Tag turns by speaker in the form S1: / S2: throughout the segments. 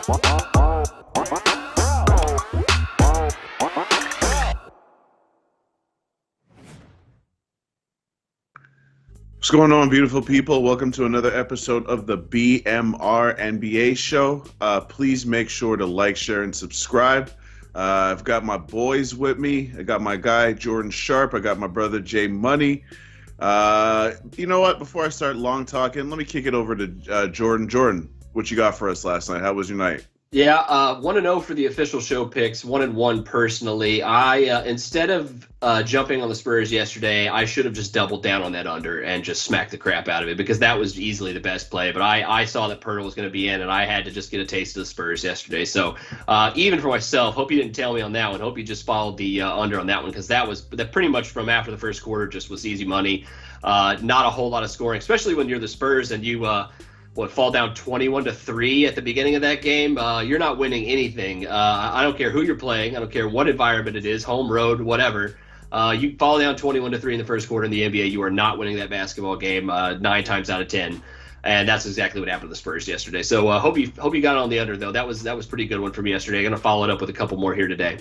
S1: What's going on, beautiful people? Welcome to another episode of the BMR NBA show. Please make sure to like, share, and subscribe. I've got my boys with me. I got my guy, Jordan Sharp. I got my brother, Jay Money. You know what? Before I start long talking, let me kick it over to Jordan. Jordan, what you got for us last night? How was your night?
S2: Yeah, 1-0 for the official show picks, 1-1 personally. I instead of jumping on the Spurs yesterday, I should have just doubled down on that under and just smacked the crap out of it because that was easily the best play. But I saw that Pirtle was going to be in, and I had to just get a taste of the Spurs yesterday. So even for myself, hope you didn't tell me on that one. Hope you just followed the under on that one because that pretty much from after the first quarter just was easy money. Not a whole lot of scoring, especially when you're the Spurs and you fall down 21-3 at the beginning of that game, you're not winning anything. I don't care who you're playing. I don't care what environment it is, home, road, whatever. You fall down 21-3 in the first quarter in the NBA, you are not winning that basketball game 9 times out of 10. And that's exactly what happened to the Spurs yesterday. So hope you got on the under, though. That was pretty good one for me yesterday. I'm going to follow it up with a couple more here today.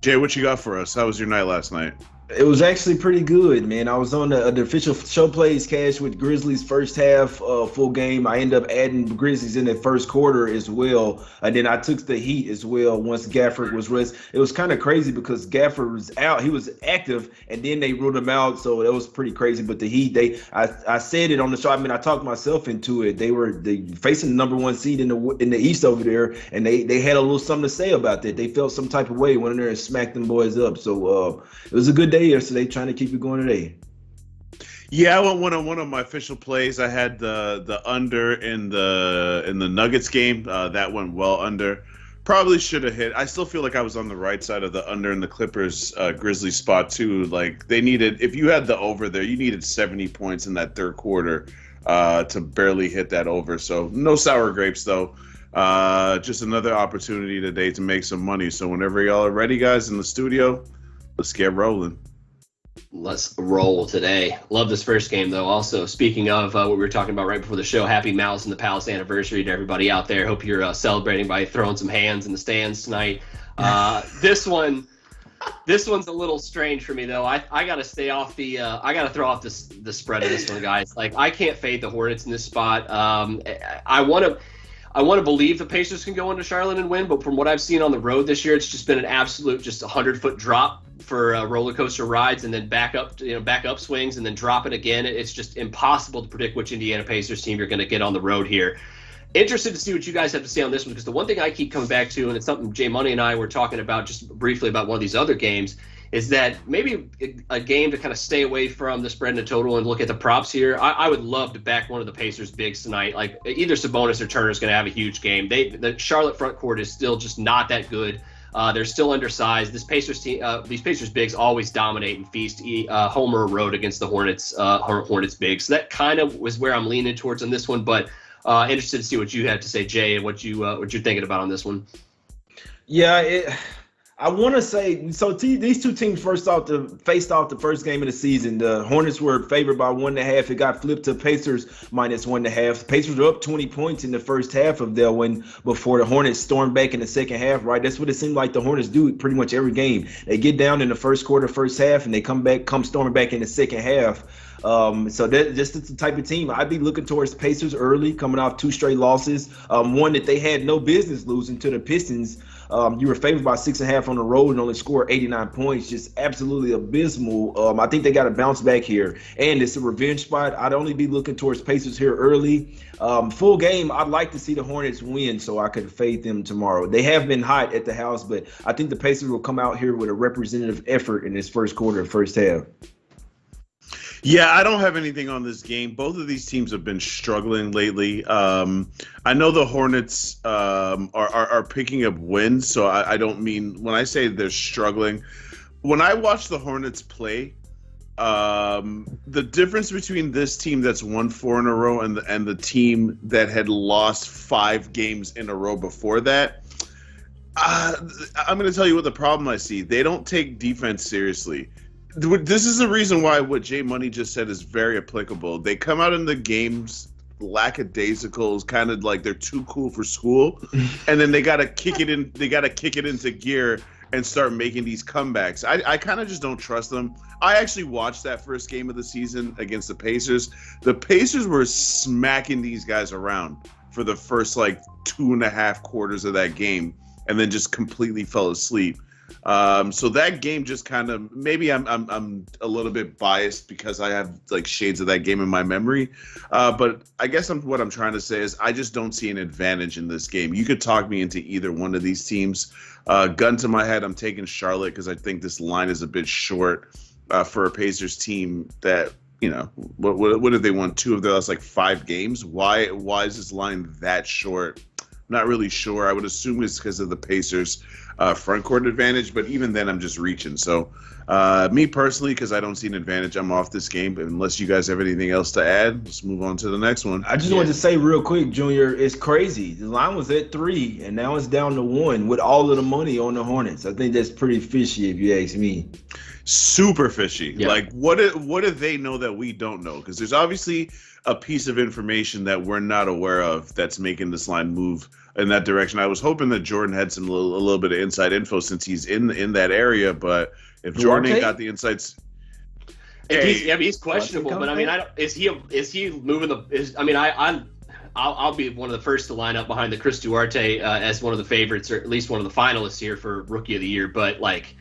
S1: Jay, what you got for us? How was your night last night?
S3: It was actually pretty good, man. I was on the official show plays cash with Grizzlies first half full game. I ended up adding Grizzlies in the first quarter as well. And then I took the Heat as well once Gafford was rest. It was kind of crazy because Gafford was out. He was active, and then they ruled him out. So that was pretty crazy. But the Heat, I said it on the show. I mean, I talked myself into it. They facing the number one seed in the East over there, and they had a little something to say about that. They felt some type of way, went in there and smacked them boys up. So it was a good day yesterday, trying to keep it going today.
S1: Yeah, I went one of my official plays. I had the under in the Nuggets game. That went well under. Probably should have hit. I still feel like I was on the right side of the under in the Clippers Grizzlies spot too. Like they needed, if you had the over there, you needed 70 points in that third quarter to barely hit that over. So no sour grapes though. Just another opportunity today to make some money. So whenever y'all are ready, guys, in the studio, let's get rolling.
S2: Let's roll today. Love this first game, though. Also, speaking of what we were talking about right before the show, happy Malice in the Palace anniversary to everybody out there. Hope you're celebrating by throwing some hands in the stands tonight. This one's a little strange for me, though. I got to stay off I got to throw off the spread of this one, guys. Like, I can't fade the Hornets in this spot. I want to believe the Pacers can go into Charlotte and win, but from what I've seen on the road this year, it's just been an absolute 100-foot drop for roller coaster rides and then back up swings and then drop it again. It's just impossible to predict which Indiana Pacers team you're going to get on the road here. Interested to see what you guys have to say on this one, because the one thing I keep coming back to, and it's something Jay Money and I were talking about just briefly about one of these other games, is that maybe a game to kind of stay away from the spread and the total and look at the props here. I would love to back one of the Pacers bigs tonight. Like either Sabonis or Turner is going to have a huge game. The Charlotte front court is still just not that good. They're still undersized. This Pacers team, these Pacers bigs always dominate and feast home or road against the Hornets bigs. So that kind of was where I'm leaning towards on this one. But interested to see what you had to say, Jay, and what you're thinking about on this one.
S3: Yeah, I want to say, so these two teams faced off the first game of the season. The Hornets were favored by 1.5. It got flipped to Pacers minus 1.5. Pacers were up 20 points in the first half of their win before the Hornets stormed back in the second half, right? That's what it seemed like the Hornets do pretty much every game. They get down in the first quarter, first half, and they come storming back in the second half. So that's the type of team I'd be looking towards. Pacers early, coming off 2 straight losses, one that they had no business losing to the Pistons. You were favored by 6.5 on the road and only scored 89 points. Just absolutely abysmal. I think they got to bounce back here, and it's a revenge spot. I'd only be looking towards Pacers here early. Full game, I'd like to see the Hornets win so I could fade them tomorrow. They have been hot at the house, but I think the Pacers will come out here with a representative effort in this first quarter, first half.
S1: Yeah, I don't have anything on this game. Both of these teams have been struggling lately. I know the Hornets are picking up wins, so I don't mean when I say they're struggling. When I watch the Hornets play, the difference between this team that's won 4 in a row and the team that had lost 5 games in a row before that, I'm going to tell you what the problem I see. They don't take defense seriously. This is the reason why what Jay Money just said is very applicable. They come out in the games lackadaisical, kind of like they're too cool for school, and then they got to kick it in. They got to kick it into gear and start making these comebacks. I kind of just don't trust them. I actually watched that first game of the season against the Pacers. The Pacers were smacking these guys around for the first like 2.5 quarters of that game, and then just completely fell asleep. So that game just kind of, maybe I'm a little bit biased because I have like shades of that game in my memory. But I guess what I'm trying to say is I just don't see an advantage in this game. You could talk me into either one of these teams. Gun to my head, I'm taking Charlotte because I think this line is a bit short for a Pacers team that, you know, what have they won? 2 of their last like 5 games? Why is this line that short? Not really sure. I would assume it's because of the Pacers' front court advantage, but even then, I'm just reaching. So, me personally, because I don't see an advantage, I'm off this game. But unless you guys have anything else to add, let's move on to the next one.
S3: I just wanted to say real quick, Junior, it's crazy. The line was at 3, and now it's down to 1 with all of the money on the Hornets. I think that's pretty fishy, if you ask me.
S1: Super fishy.
S3: Yeah.
S1: Like, what do they know that we don't know? Because there's obviously a piece of information that we're not aware of that's making this line move in that direction. I was hoping that Jordan had a little bit of inside info since he's in that area, but if Jordan ain't got the insights,
S2: he's questionable. But I mean, is he moving I'll be one of the first to line up behind the Chris Duarte as one of the favorites, or at least one of the finalists here for Rookie of the Year. But like,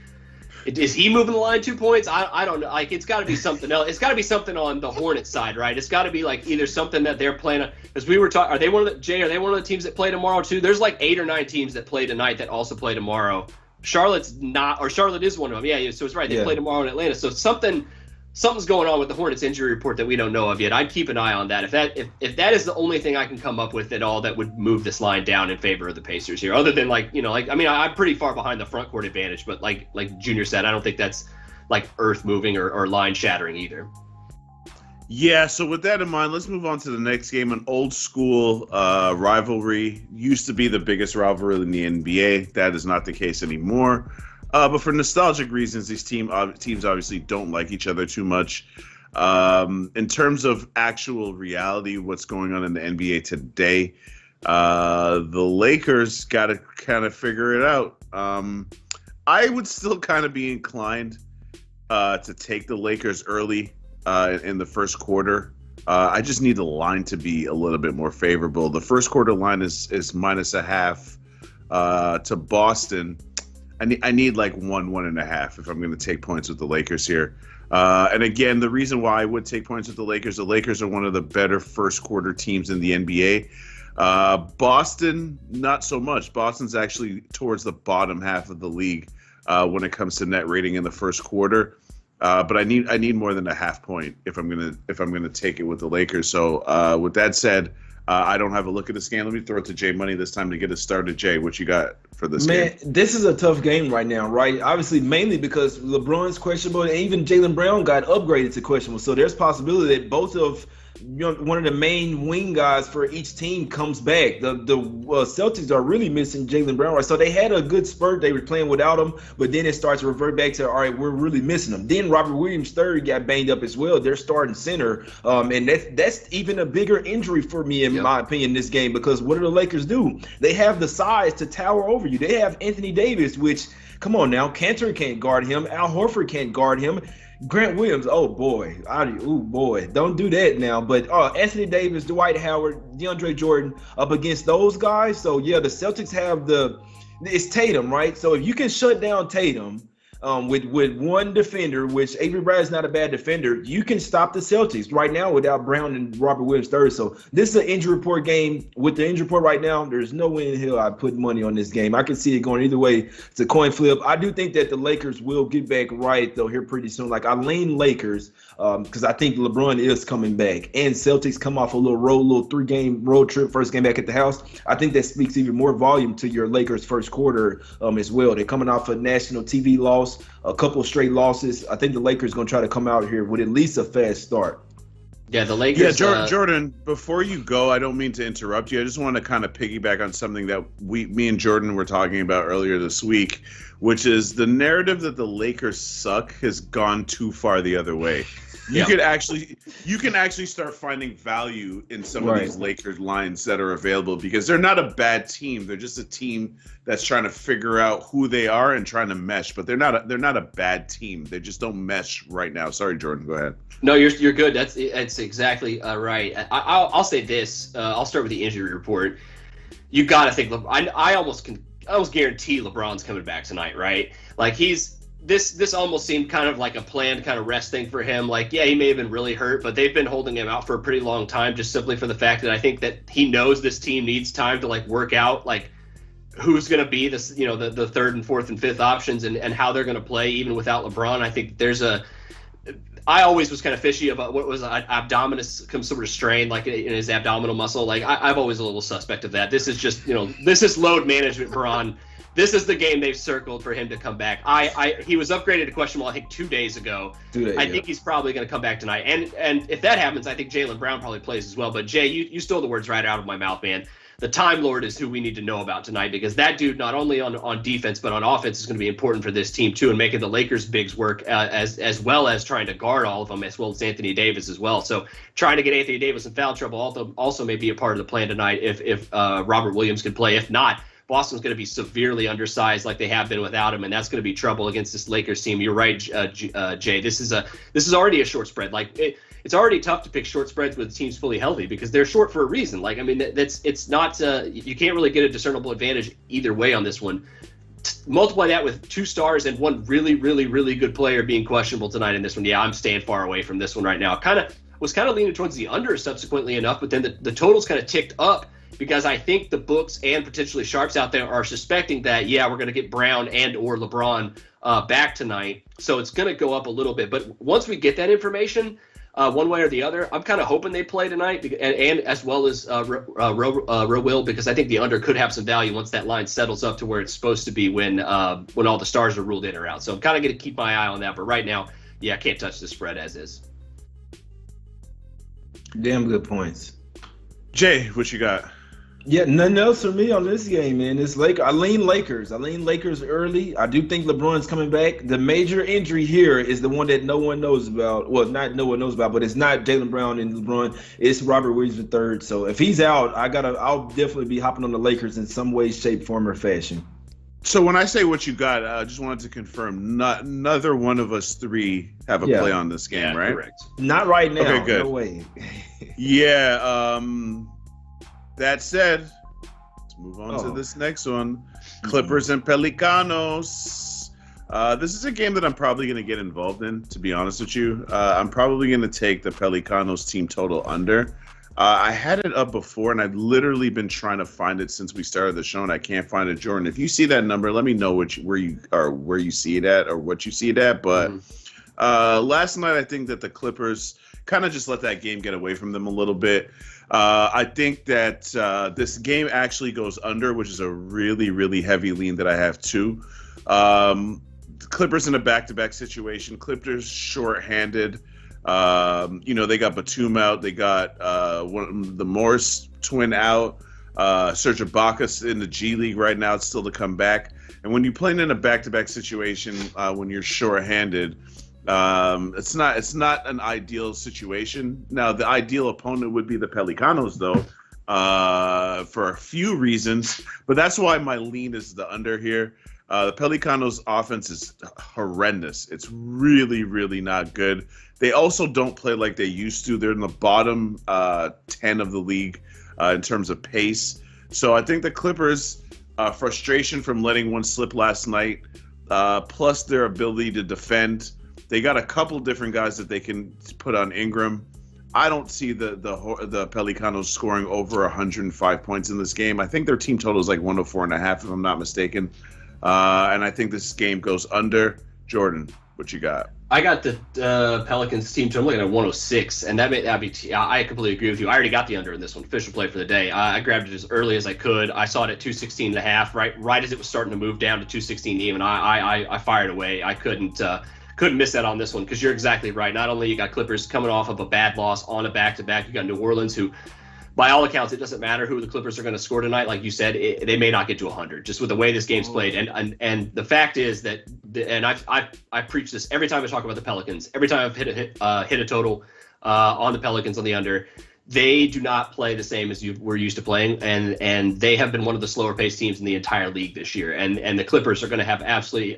S2: is he moving the line 2 points? I don't know. Like, it's got to be something else. It's got to be something on the Hornets side, right? It's got to be like either something that they're playing. As we were talking, are they one of the teams that play tomorrow too? There's like 8 or 9 teams that play tonight that also play tomorrow. Charlotte is one of them. Yeah. So it's right. They play tomorrow in Atlanta. So something's going on with the Hornets injury report that we don't know of yet. I'd keep an eye on that. If that is the only thing I can come up with at all that would move this line down in favor of the Pacers here, other than I'm pretty far behind the front court advantage, but like Junior said, I don't think that's like earth moving or line shattering either.
S1: Yeah, so with that in mind, let's move on to the next game. An old school rivalry. Used to be the biggest rivalry in the NBA. That is not the case anymore. But for nostalgic reasons, these teams obviously don't like each other too much. In terms of actual reality, what's going on in the NBA today, the Lakers got to kind of figure it out. I would still kind of be inclined to take the Lakers early in the first quarter. I just need the line to be a little bit more favorable. The first quarter line is -0.5 to Boston. I need like 1.5 if I'm going to take points with the Lakers here. And again, the reason why I would take points with the Lakers are one of the better first quarter teams in the NBA. Boston, not so much. Boston's actually towards the bottom half of the league when it comes to net rating in the first quarter. But I need more than a half point if I'm gonna take it with the Lakers. So with that said, I don't have a look at this game. Let me throw it to Jay Money this time to get us started. Jay, what you got for this game?
S3: Man, this is a tough game right now, right? Obviously, mainly because LeBron's questionable, and even Jaylen Brown got upgraded to questionable. So there's possibility that both of one of the main wing guys for each team comes back. The Celtics are really missing Jaylen Brown, right? So they had a good spurt. They were playing without him, but then it starts to revert back to, all right, we're really missing him. Then Robert Williams III got banged up as well. They're starting center, and that's even a bigger injury for me, in my opinion, this game, because what do the Lakers do? They have the size to tower over you. They have Anthony Davis, which, come on now, Cantor can't guard him. Al Horford can't guard him. Grant Williams, oh boy, don't do that now. But Anthony Davis, Dwight Howard, DeAndre Jordan up against those guys. So yeah, the Celtics have it's Tatum, right? So if you can shut down Tatum with one defender, which Avery Bradley's not a bad defender, you can stop the Celtics right now without Browne and Robert Williams III. So this is an injury report game. With the injury report right now, there's no way in hell I'd put money on this game. I can see it going either way. It's a coin flip. I do think that the Lakers will get back right, though, here pretty soon. Like, I lean Lakers because I think LeBron is coming back. And Celtics come off a little 3-game road trip, first game back at the house. I think that speaks even more volume to your Lakers first quarter as well. They're coming off a national TV loss, a couple of straight losses. I think the Lakers going to try to come out here with at least a fast start.
S2: Yeah, the Lakers.
S1: Yeah, Jordan, before you go, I don't mean to interrupt you. I just want to kind of piggyback on something that me and Jordan were talking about earlier this week, which is the narrative that the Lakers suck has gone too far the other way. you can actually start finding value in some of these Lakers lines that are available because they're not a bad team. They're just a team that's trying to figure out who they are and trying to mesh. But they're not a bad team. They just don't mesh right now. Sorry, Jordan. Go ahead.
S2: No, you're good. That's exactly right. I'll say this. I'll start with the injury report. You got to think. I almost guarantee LeBron's coming back tonight, right? Like this almost seemed kind of like a planned kind of rest thing for him. Like, yeah, he may have been really hurt, but they've been holding him out for a pretty long time, just simply for the fact that I think that he knows this team needs time to like work out like who's going to be this, the third and fourth and fifth options and how they're going to play even without LeBron. I think I always was kind of fishy about what was abdominis, some sort of strain, like in his abdominal muscle. Like I've always a little suspect of that. This is just, this is load management, Browne. This is the game they've circled for him to come back. He was upgraded to questionable, I think, 2 days ago. I think he's probably going to come back tonight. And if that happens, I think Jaylen Browne probably plays as well. But Jay, you stole the words right out of my mouth, man. The Time Lord is who we need to know about tonight because that dude, not only on defense but on offense, is going to be important for this team too, and making the Lakers' bigs work as well as trying to guard all of them, as well as Anthony Davis as well. So trying to get Anthony Davis in foul trouble also may be a part of the plan tonight if Robert Williams can play. If not, Boston's going to be severely undersized like they have been without him, and that's going to be trouble against this Lakers team. You're right, Jay. This is already a short spread. Like it's already tough to pick short spreads with teams fully healthy because they're short for a reason. Like I mean, it's not you can't really get a discernible advantage either way on this one. Multiply that with 2 stars and one really, really, really good player being questionable tonight in this one. Yeah, I'm staying far away from this one right now. Was kind of leaning towards the under subsequently enough, but then the totals kind of ticked up. Because I think the books and potentially sharps out there are suspecting that, yeah, we're going to get Browne and or LeBron back tonight. So it's going to go up a little bit. But once we get that information, one way or the other, I'm kind of hoping they play tonight and as well as Will, because I think the under could have some value once that line settles up to where it's supposed to be when all the stars are ruled in or out. So I'm kind of going to keep my eye on that. But right now, yeah, I can't touch the spread as is.
S3: Damn good points.
S1: Jay, what you got?
S3: Yeah, nothing else for me on this game, man. I lean Lakers. I lean Lakers early. I do think LeBron's coming back. The major injury here is the one that no one knows about. Well, not no one knows about, but it's not Jaylen Browne and LeBron. It's Robert Williams III. So if he's out, I'll definitely be hopping on the Lakers in some way, shape, form, or fashion.
S1: So when I say what you got, I just wanted to confirm neither one of us three have a play on this game, right?
S2: Correct.
S3: Not right now.
S1: Okay, good.
S3: No way.
S1: Yeah. That said, let's move on to this next one. Clippers and Pelicanos. This is a game that I'm probably going to get involved in, to be honest with you. I'm probably going to take the Pelicanos team total under. I had it up before, and I've literally been trying to find it since we started the show, and I can't find it. Jordan, if you see that number, let me know where you see it at or what you see it at. But last night, I think that the Clippers kind of just let that game get away from them a little bit. I think that this game actually goes under, which is a really, really heavy lean that I have too. The Clippers in a back-to-back situation. Clippers short-handed. They got Batum out. They got the Morris twin out. Serge Ibaka in the G League right now. It's still to come back. And when you're playing in a back-to-back situation, when you're short-handed, it's not an ideal situation. Now, the ideal opponent would be the Pelicanos, though, for a few reasons. But that's why my lean is the under here. The Pelicanos' offense is horrendous. It's really, really not good. They also don't play like they used to. They're in the bottom 10 of the league in terms of pace. So I think the Clippers' frustration from letting one slip last night, plus their ability to defend. They got a couple different guys that they can put on Ingram. I don't see the Pelicanos scoring over 105 points in this game. I think their team total is like 104.5, if I'm not mistaken. And I think this game goes under. Jordan, what you got?
S2: I got the Pelicans team total. I'm looking at 106, and I completely agree with you. I already got the under in this one. Official play for the day. I grabbed it as early as I could. I saw it at 216.5, right as it was starting to move down to 216 even. I fired away. I couldn't miss that on this one because you're exactly right. Not only you got Clippers coming off of a bad loss on a back-to-back, you got New Orleans who by all accounts, it doesn't matter who the Clippers are going to score tonight. Like you said, they may not get to 100 just with the way this game's played. And the fact is that, and I preach this every time I talk about the Pelicans. Every time I've hit a total on the Pelicans on the under, they do not play the same as we're used to playing, and they have been one of the slower paced teams in the entire league this year. And the Clippers are going to have absolutely,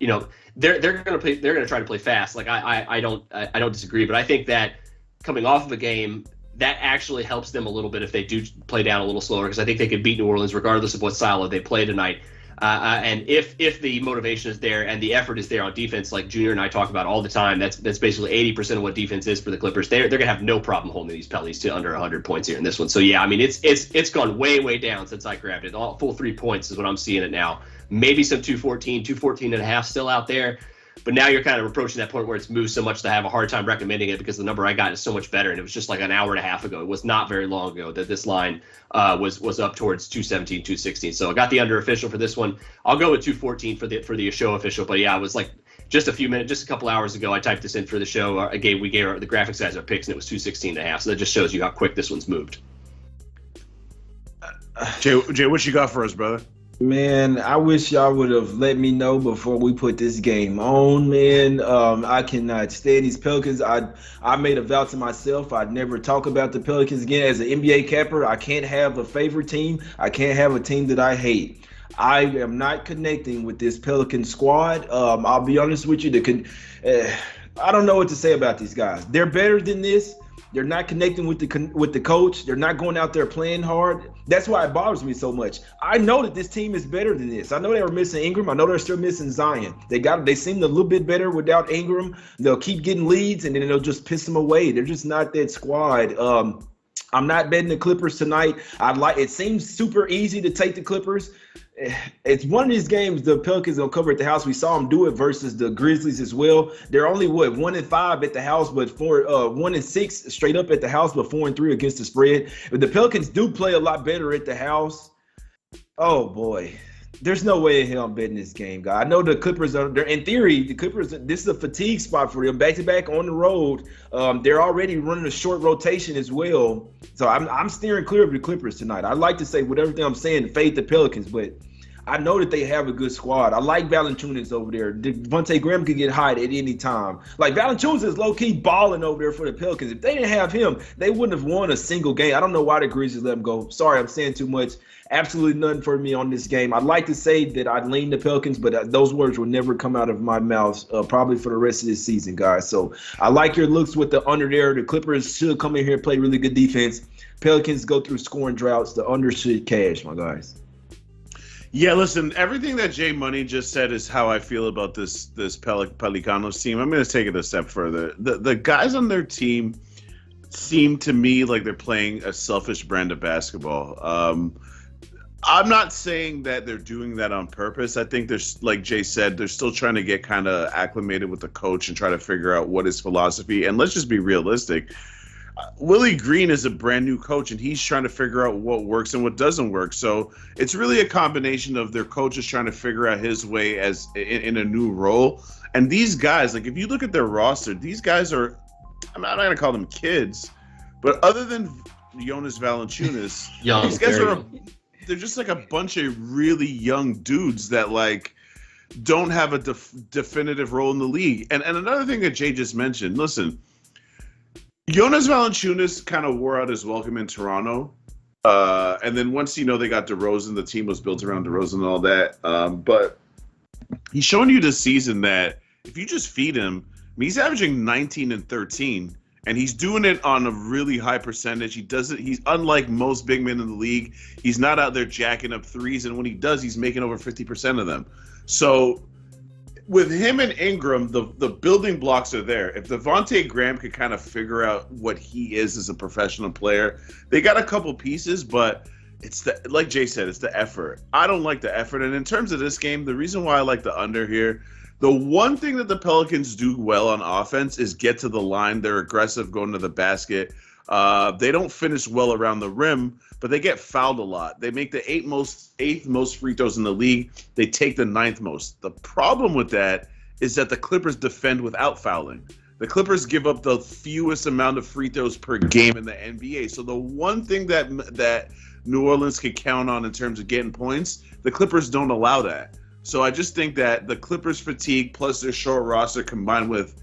S2: they're going to try to play fast. Like I don't disagree, but I think that coming off of a game, that actually helps them a little bit if they do play down a little slower, because I think they could beat New Orleans regardless of what style they play tonight. And if the motivation is there and the effort is there on defense, like Junior and I talk about all the time, that's basically 80% of what defense is for the Clippers. They're gonna have no problem holding these Pellies to under 100 points here in this one. So yeah, I mean it's gone way down since I grabbed it. All full 3 points is what I'm seeing it now. Maybe some 214 and a half still out there. But now you're kind of approaching that point where it's moved so much that I have a hard time recommending it, because the number I got is so much better. And it was just like an hour and a half ago. It was not very long ago that this line was up towards 217, 216. So I got the under official for this one. I'll go with 214 for the show official. But yeah, it was like just a couple hours ago, I typed this in for the show. We gave the graphics guys our picks, and it was 216 and a half. So that just shows you how quick this one's moved.
S1: Jay, what you got for us, brother?
S3: Man, I wish y'all would have let me know before we put this game on, man. I cannot stand these Pelicans. I made a vow to myself I'd never talk about the Pelicans again. As an NBA capper, I can't have a favorite team. I can't have a team that I hate. I am not connecting with this Pelican squad. I'll be honest with you. I don't know what to say about these guys. They're better than this. They're not connecting with the coach. They're not going out there playing hard. That's why it bothers me so much. I know that this team is better than this. I know they were missing Ingram. I know they're still missing Zion. They seem a little bit better without Ingram. They'll keep getting leads, and then they'll just piss them away. They're just not that squad. I'm not betting the Clippers tonight. It seems super easy to take the Clippers. It's one of these games the Pelicans will cover at the house. We saw them do it versus the Grizzlies as well. They're only 1-5 at the house, but 1-6 straight up at the house, but 4-3 against the spread. But the Pelicans do play a lot better at the house. Oh boy, there's no way in hell I'm betting this game, guy. I know the Clippers they're in theory, the Clippers, this is a fatigue spot for them, back-to-back on the road. They're already running a short rotation as well. So I'm steering clear of the Clippers tonight. I like to say with everything I'm saying, fade the Pelicans, but I know that they have a good squad. I like Valanciunas over there. Devontae Graham could get hot at any time. Like, Valanciunas is low-key balling over there for the Pelicans. If they didn't have him, they wouldn't have won a single game. I don't know why the Grizzlies let him go. Sorry, I'm saying too much. Absolutely nothing for me on this game. I'd like to say that I'd lean the Pelicans, but those words will never come out of my mouth probably for the rest of this season, guys. So I like your looks with the under there. The Clippers should come in here and play really good defense. Pelicans go through scoring droughts. The under should cash, my guys.
S1: Yeah, listen, everything that Jay Money just said is how I feel about this Pelicanos team. I'm going to take it a step further. The guys on their team seem to me like they're playing a selfish brand of basketball. I'm not saying that they're doing that on purpose. I think there's, like Jay said, they're still trying to get kind of acclimated with the coach and try to figure out what his philosophy. And let's just be realistic. Willie Green is a brand new coach, and he's trying to figure out what works and what doesn't work. So it's really a combination of their coaches trying to figure out his way as in a new role. And these guys, like, if you look at their roster, these guys are, I'm not going to call them kids, but other than Jonas Valanciunas, these guys they're just like a bunch of really young dudes that, like, don't have a definitive role in the league. And another thing that Jay just mentioned, listen, Jonas Valanciunas kind of wore out his welcome in Toronto. And then once, they got DeRozan, the team was built around DeRozan and all that. But he's showing you this season that if you just feed him, he's averaging 19 and 13, and he's doing it on a really high percentage. He's unlike most big men in the league. He's not out there jacking up threes, and when he does, he's making over 50% of them. So with him and Ingram, the building blocks are there. If Devontae Graham could kind of figure out what he is as a professional player, they got a couple pieces, but it's like Jay said, it's the effort. I don't like the effort. And in terms of this game, the reason why I like the under here, the one thing that the Pelicans do well on offense is get to the line. They're aggressive going to the basket. They don't finish well around the rim, but they get fouled a lot. They make the eighth most free throws in the league. They take the ninth most. The problem with that is that the Clippers defend without fouling. The Clippers give up the fewest amount of free throws per game in the NBA. So the one thing that New Orleans can count on in terms of getting points, the Clippers don't allow that. So I just think that the Clippers' fatigue plus their short roster combined with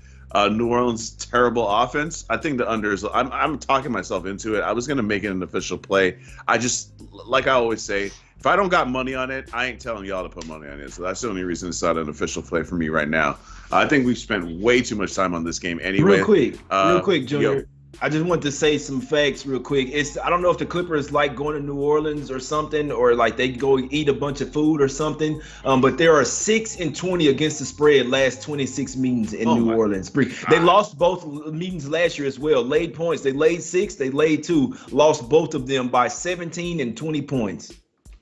S1: New Orleans' terrible offense, I think the under is. I'm talking myself into it. I was going to make it an official play. I just, like I always say, if I don't got money on it, I ain't telling y'all to put money on it. So that's the only reason it's not an official play for me right now. I think we've spent way too much time on this game anyway.
S3: Real quick, Junior. I just want to say some facts real quick. I don't know if the Clippers like going to New Orleans or something, or like they go eat a bunch of food or something. But there are 6-20 against the spread last 26 meetings in New Orleans. They lost both meetings last year as well. Laid points. They laid 6. They laid 2. Lost both of them by 17 and 20 points.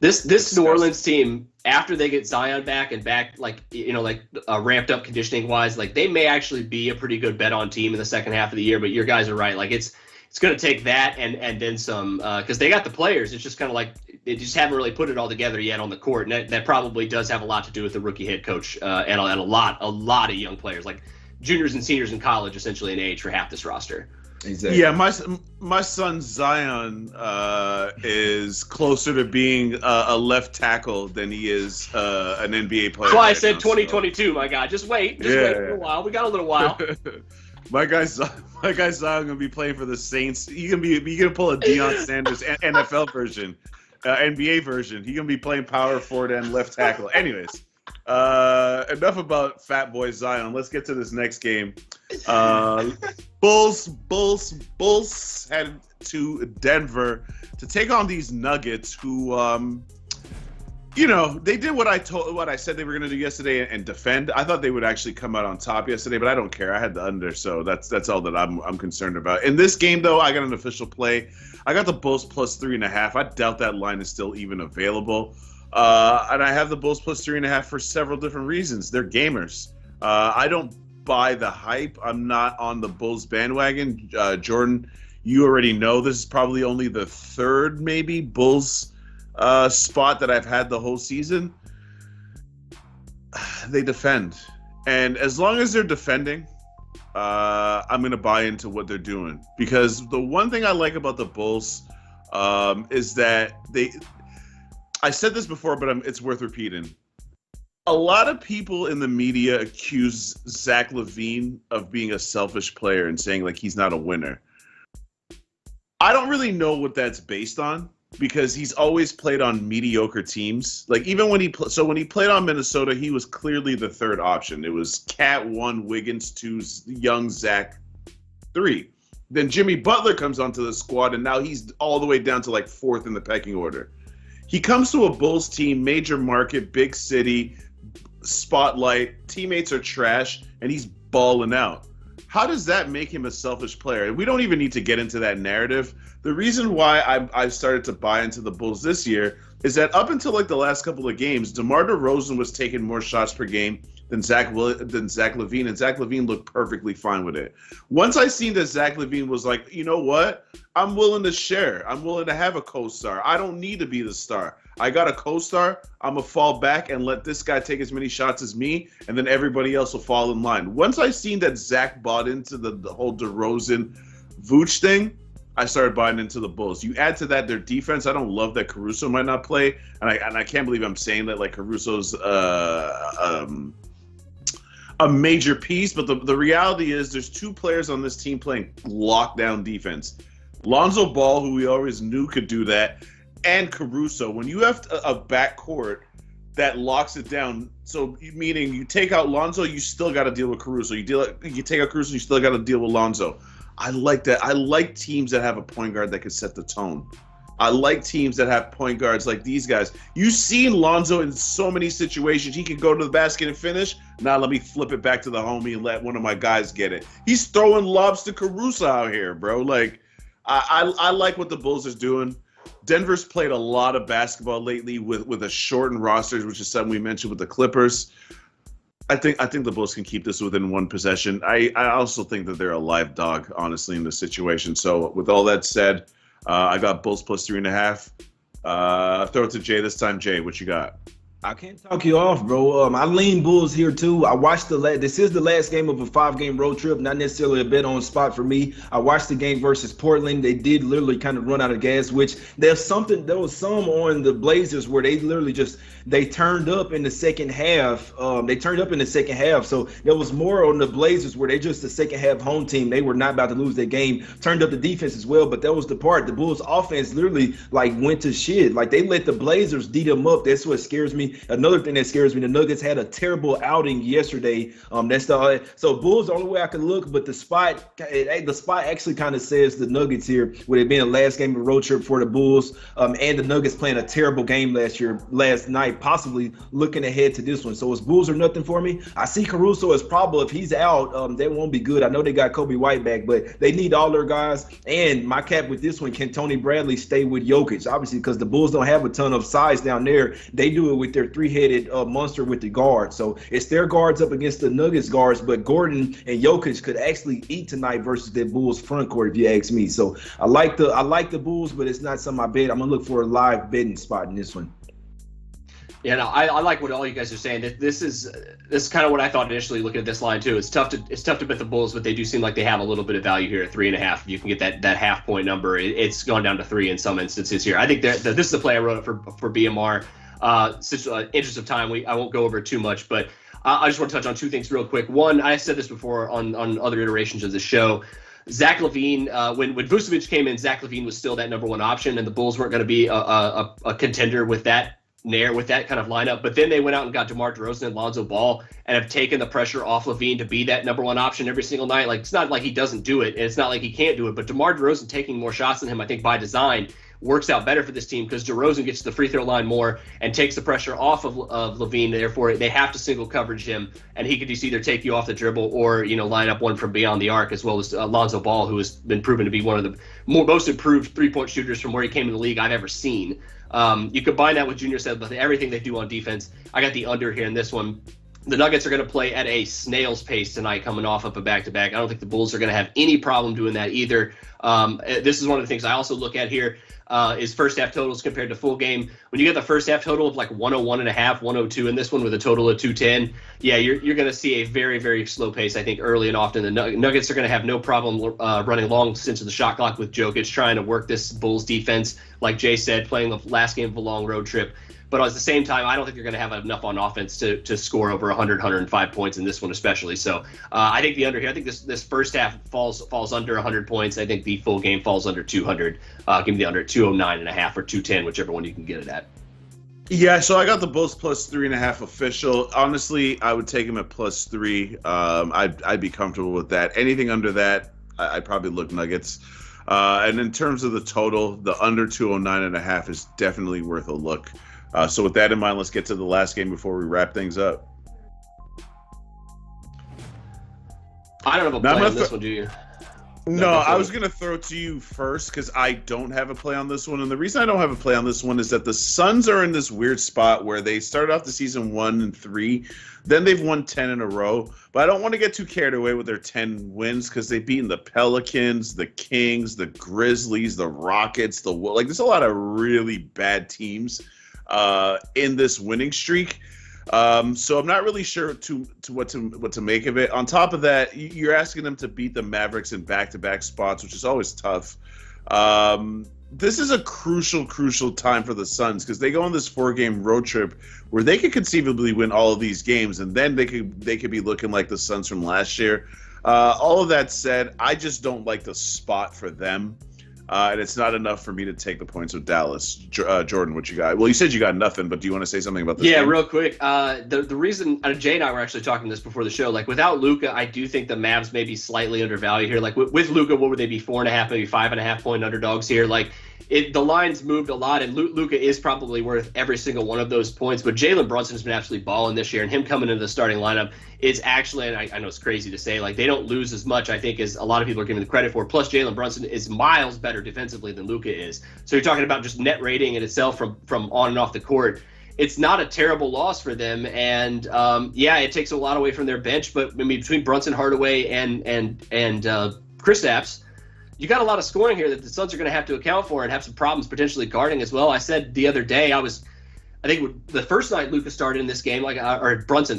S2: This New Orleans team, after they get Zion back and back, ramped up conditioning wise, like they may actually be a pretty good bet on team in the second half of the year. But your guys are right. Like it's going to take that and then some, because they got the players. It's just kind of like they just haven't really put it all together yet on the court. And that probably does have a lot to do with the rookie head coach and a lot of young players, like juniors and seniors in college, essentially in age for half this roster.
S3: Exactly.
S1: Yeah, my son Zion is closer to being a left tackle than he is an NBA player.
S2: That's why I said 2022, my guy. Just wait. Wait for a while. We got a little while.
S1: My guy's Zion gonna be playing for the Saints. He gonna pull a Deion Sanders NFL version, NBA version. He gonna be playing power forward and left tackle. Anyways. Enough about Fat Boy Zion. Let's get to this next game. Bulls headed to Denver to take on these Nuggets who, they did what I said they were going to do yesterday and defend. I thought they would actually come out on top yesterday, but I don't care. I had the under, so that's all that I'm concerned about. In this game, though, I got an official play. I got the Bulls plus 3.5. I doubt that line is still even available. And I have the Bulls plus 3.5 for several different reasons. They're gamers. I don't buy the hype. I'm not on the Bulls bandwagon. Jordan, you already know this is probably only the third maybe Bulls spot that I've had the whole season. They defend. And as long as they're defending, I'm going to buy into what they're doing. Because the one thing I like about the Bulls is that I said this before, but it's worth repeating. A lot of people in the media accuse Zach LaVine of being a selfish player and saying like he's not a winner. I don't really know what that's based on because he's always played on mediocre teams. Like even when he played on Minnesota, he was clearly the third option. It was Cat 1, Wiggins 2, young Zach 3. Then Jimmy Butler comes onto the squad, and now he's all the way down to like 4th in the pecking order. He comes to a Bulls team, major market, big city, spotlight, teammates are trash, and he's balling out. How does that make him a selfish player? We don't even need to get into that narrative. The reason why I've started to buy into the Bulls this year is that up until like the last couple of games, DeMar DeRozan was taking more shots per game than Zach LaVine, and Zach LaVine looked perfectly fine with it. Once I seen that Zach LaVine was like, you know what? I'm willing to share. I'm willing to have a co-star. I don't need to be the star. I got a co-star. I'm going to fall back and let this guy take as many shots as me, and then everybody else will fall in line. Once I seen that Zach bought into the whole DeRozan Vooch thing, I started buying into the Bulls. You add to that their defense. I don't love that Caruso might not play, and I can't believe I'm saying that like Caruso's a major piece, but the reality is there's two players on this team playing lockdown defense. Lonzo Ball, who we always knew could do that, and Caruso. When you have a backcourt that locks it down, so meaning you take out Lonzo, you still got to deal with Caruso. You take out Caruso, you still got to deal with Lonzo. I like that. I like teams that have a point guard that can set the tone. I like teams that have point guards like these guys. You've seen Lonzo in so many situations. He can go to the basket and finish. Now let me flip it back to the homie and let one of my guys get it. He's throwing lobs to Caruso out here, bro. Like, I like what the Bulls is doing. Denver's played a lot of basketball lately with a shortened roster, which is something we mentioned with the Clippers. I think the Bulls can keep this within one possession. I also think that they're a live dog, honestly, in this situation. So with all that said, I got Bulls plus 3.5. Throw it to Jay this time. Jay, what you got?
S3: I can't talk you off, bro. I lean Bulls here too. I watched this is the last game of a 5-game road trip, not necessarily a bet on spot for me. I watched the game versus Portland. They did literally kind of run out of gas, which there was some on the Blazers where they literally they turned up in the second half. So there was more on the Blazers where they just the second half home team. They were not about to lose their game. Turned up the defense as well, but that was the part. The Bulls offense literally like went to shit. Like they let the Blazers D them up. That's what scares me. Another thing that scares me, the Nuggets had a terrible outing yesterday. So Bulls the only way I could look, but the spot actually kind of says the Nuggets here, with it being the last game of a road trip for the Bulls, and the Nuggets playing a terrible game last night, possibly looking ahead to this one. So it's Bulls or nothing for me. I see Caruso as probable. If he's out, that won't be good. I know they got Kobe White back, but they need all their guys. And my cap with this one, can Tony Bradley stay with Jokic? Obviously, because the Bulls don't have a ton of size down there. They do it with their three-headed monster with the guards. So it's their guards up against the Nuggets guards, but Gordon and Jokic could actually eat tonight versus the Bulls front court, if you ask me. So I like the Bulls, but it's not something I bet. I'm gonna look for a live betting spot in this one.
S2: Yeah, no, I like what all you guys are saying. This is kind of what I thought initially looking at this line too. It's tough to bet the Bulls, but they do seem like they have a little bit of value here at 3.5. If you can get that half point number, it's gone down to 3 in some instances here. I think that this is the play I wrote for BMR. Since interest of time, I won't go over it too much, but I just want to touch on two things real quick. One, I said this before on other iterations of the show. Zach LaVine, when Vucevic came in, Zach LaVine was still that number one option, and the Bulls weren't going to be a contender with that kind of lineup. But then they went out and got DeMar DeRozan and Lonzo Ball and have taken the pressure off LaVine to be that number one option every single night. Like, it's not like he doesn't do it, and it's not like he can't do it, but DeMar DeRozan taking more shots than him, I think by design, works out better for this team because DeRozan gets to the free throw line more and takes the pressure off of LaVine. Therefore, they have to single coverage him, and he could just either take you off the dribble or, line up one from beyond the arc, as well as Lonzo Ball, who has been proven to be one of the most improved three-point shooters from where he came in the league I've ever seen. You combine that with Junior said, but everything they do on defense, I got the under here in this one. The Nuggets are going to play at a snail's pace tonight coming off of a back-to-back. I don't think the Bulls are going to have any problem doing that either. This is one of the things I also look at here. Is first half totals compared to full game. When you get the first half total of like 101.5, 102 in this one with a total of 210, yeah, you're going to see a very, very slow pace, I think, early and often. The Nuggets are going to have no problem running long stints of the shot clock with Jokic, trying to work this Bulls defense, like Jay said, playing the last game of a long road trip. But at the same time, I don't think they're going to have enough on offense to score over 100, 105 points in this one especially. So I think the under here, I think this first half falls under 100 points. I think the full game falls under 200. Give me the under 209.5 or 210, whichever one you can get it at.
S1: Yeah, so I got the Bulls plus 3.5 official. Honestly, I would take them at plus 3. I'd be comfortable with that. Anything under that, I'd probably look Nuggets. And in terms of the total, the under 209.5 is definitely worth a look. So with that in mind, let's get to the last game before we wrap things up.
S2: I don't have a play on this one, do you?
S1: No, I was going to throw it to you first because I don't have a play on this one. And the reason I don't have a play on this one is that the Suns are in this weird spot where they started off the season 1-3. Then they've won 10 in a row. But I don't want to get too carried away with their 10 wins because they've beaten the Pelicans, the Kings, the Grizzlies, the Rockets, there's a lot of really bad teams in this winning streak. So I'm not really sure what to make of it. On top of that, you're asking them to beat the Mavericks in back-to-back spots, which is always tough. This is a crucial time for the Suns because they go on this 4-game road trip where they could conceivably win all of these games, and then they could be looking like the Suns from last year. All of that said, I just don't like the spot for them. And it's not enough for me to take the points with Dallas. Jordan, what you got? Well, you said you got nothing, but do you want to say something about this game?
S2: Real quick. The reason Jay and I were actually talking this before the show. Like, without Luka, I do think the Mavs may be slightly undervalued here. Like, with Luka, what would they be? 4.5, maybe 5.5 point underdogs here. Like, the lines moved a lot, and Luka is probably worth every single one of those points. But Jalen Brunson has been absolutely balling this year, and him coming into the starting lineup is actually, and I know it's crazy to say, like, they don't lose as much, I think, as a lot of people are giving the credit for. Plus, Jalen Brunson is miles better defensively than Luka is. So you're talking about just net rating in itself from on and off the court. It's not a terrible loss for them, and it takes a lot away from their bench. But I mean, between Brunson, Hardaway, and Kristaps, you got a lot of scoring here that the Suns are going to have to account for and have some problems potentially guarding as well. I said the other day I was I think the first night Luka started in this game, or Brunson,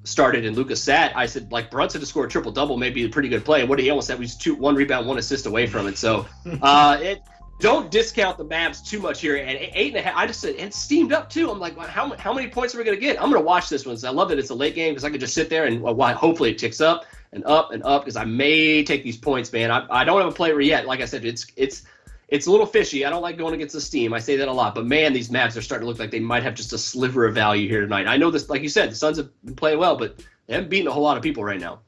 S2: started and Luka sat. I said, like, Brunson to score a triple double may be a pretty good play. And what he almost said was 1 rebound, 1 assist away from it. So don't discount the Mavs too much here. And 8.5, I just said it's steamed up too. I'm like, how many points are we gonna get? I'm gonna watch this one. So I love that it's a late game because I could just sit there and hopefully it ticks up and up and up because I may take these points, man. I don't have a player yet. Like I said, it's a little fishy. I don't like going against the steam. I say that a lot. But, man, these Mavs are starting to look like they might have just a sliver of value here tonight. I know this, like you said, the Suns have been playing well, but they haven't beaten a whole lot of people right now.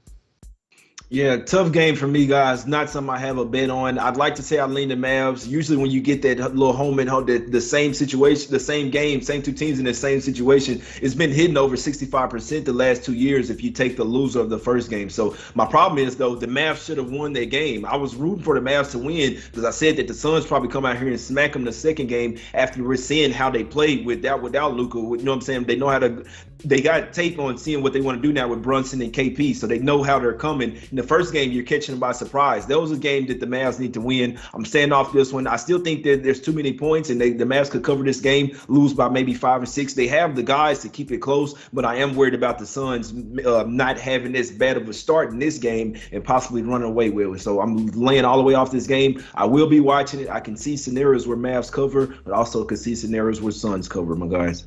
S3: Yeah, tough game for me, guys. Not something I have a bet on. I'd like to say I lean the Mavs. Usually when you get that little home and home, the same situation, the same game, same two teams in the same situation, it's been hitting over 65% the last 2 years if you take the loser of the first game. So my problem is, though, the Mavs should have won that game. I was rooting for the Mavs to win because I said that the Suns probably come out here and smack them the second game after we're seeing how they played without Luka. You know what I'm saying? They know how to – they got tape on seeing what they want to do now with Brunson and KP, so they know how they're coming. In the first game, you're catching them by surprise. That was a game that the Mavs need to win. I'm staying off this one. I still think that there's too many points, and the Mavs could cover this game, lose by maybe 5 or 6. They have the guys to keep it close, but I am worried about the Suns not having this bad of a start in this game and possibly running away with it. So I'm laying all the way off this game. I will be watching it. I can see scenarios where Mavs cover, but also can see scenarios where Suns cover, my guys.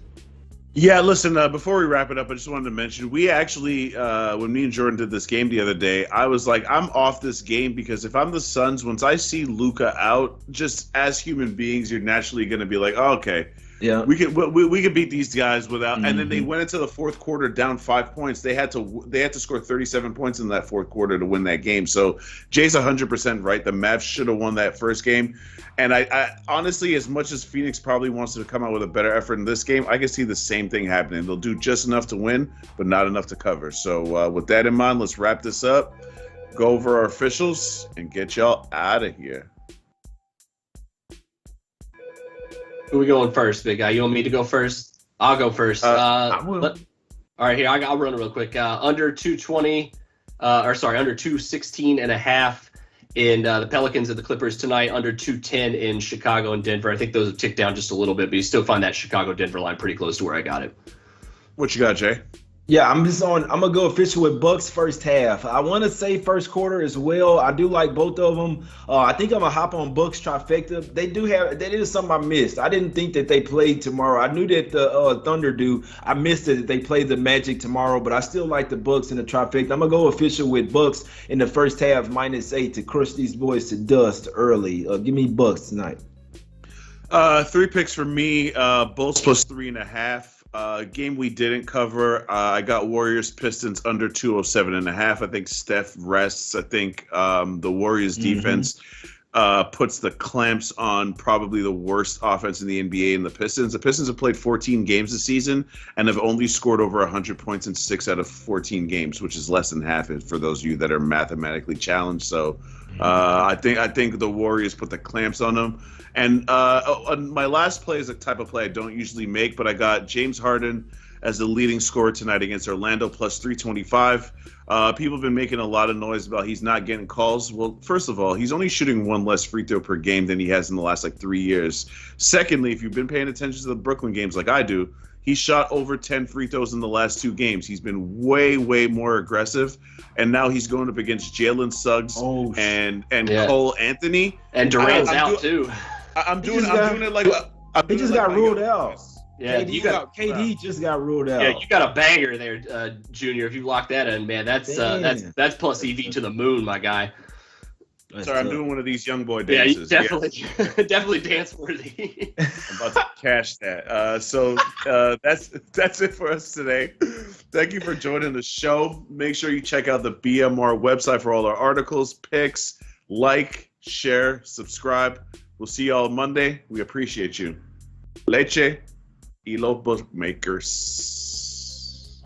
S1: Yeah, listen, before we wrap it up, I just wanted to mention, we actually, when me and Jordan did this game the other day, I was like, I'm off this game because if I'm the Suns, once I see Luka out, just as human beings, you're naturally going to be like, oh, okay, yeah, we can beat these guys without. Mm-hmm. And then they went into the fourth quarter down 5 points. They had to score 37 points in that fourth quarter to win that game. So Jay's 100% right. The Mavs should have won that first game. And I honestly, as much as Phoenix probably wants to come out with a better effort in this game, I can see the same thing happening. They'll do just enough to win, but not enough to cover. So with that in mind, let's wrap this up, go over our officials, and get y'all out of here.
S2: Who we going first, big guy? You want me to go first? I'll go first.
S3: I will.
S2: All right, here, I'll run it real quick. Under 220, under 216.5 in the Pelicans and the Clippers tonight, under 210 in Chicago and Denver. I think those have ticked down just a little bit, but you still find that Chicago-Denver line pretty close to where I got it.
S1: What you got, Jay?
S3: Yeah, I'm gonna go official with Bucks first half. I want to say first quarter as well. I do like both of them. I think I'm gonna hop on Bucks trifecta. That is something I missed. I didn't think that they played tomorrow. I knew that the Thunder do. I missed it that they played the Magic tomorrow, but I still like the Bucks in the trifecta. I'm gonna go official with Bucks in the first half -8 to crush these boys to dust early. Give me Bucks tonight.
S1: 3 picks for me. Bulls plus 3.5. Game we didn't cover. I got Warriors Pistons under 207.5. I think Steph rests. I think the Warriors defense puts the clamps on probably the worst offense in the NBA in the Pistons. The Pistons have played 14 games this season and have only scored over 100 points in 6 out of 14 games, which is less than half for those of you that are mathematically challenged. So I think the Warriors put the clamps on them. And my last play is a type of play I don't usually make, but I got James Harden as the leading scorer tonight against Orlando plus 325. People have been making a lot of noise about he's not getting calls. Well, first of all, he's only shooting 1 less free throw per game than he has in the last 3 years. Secondly, if you've been paying attention to the Brooklyn games like I do, he shot over 10 free throws in the last 2 games. He's been way, way more aggressive. And now he's going up against Jalen Suggs and Cole Anthony.
S2: And Durant's out too.
S1: I'm doing it like
S3: he just got ruled out.
S2: Yeah,
S3: KD just got ruled out.
S2: Yeah, you got a banger there, Junior. If you lock that in, man, that's plus EV to the moon, my guy.
S1: Sorry, I'm doing one of these young boy dances.
S2: Yeah, definitely dance worthy.
S1: I'm about to cash that. So that's it for us today. Thank you for joining the show. Make sure you check out the BMR website for all our articles, picks, like, share, subscribe. We'll see you all Monday. We appreciate you. Leche y los bookmakers.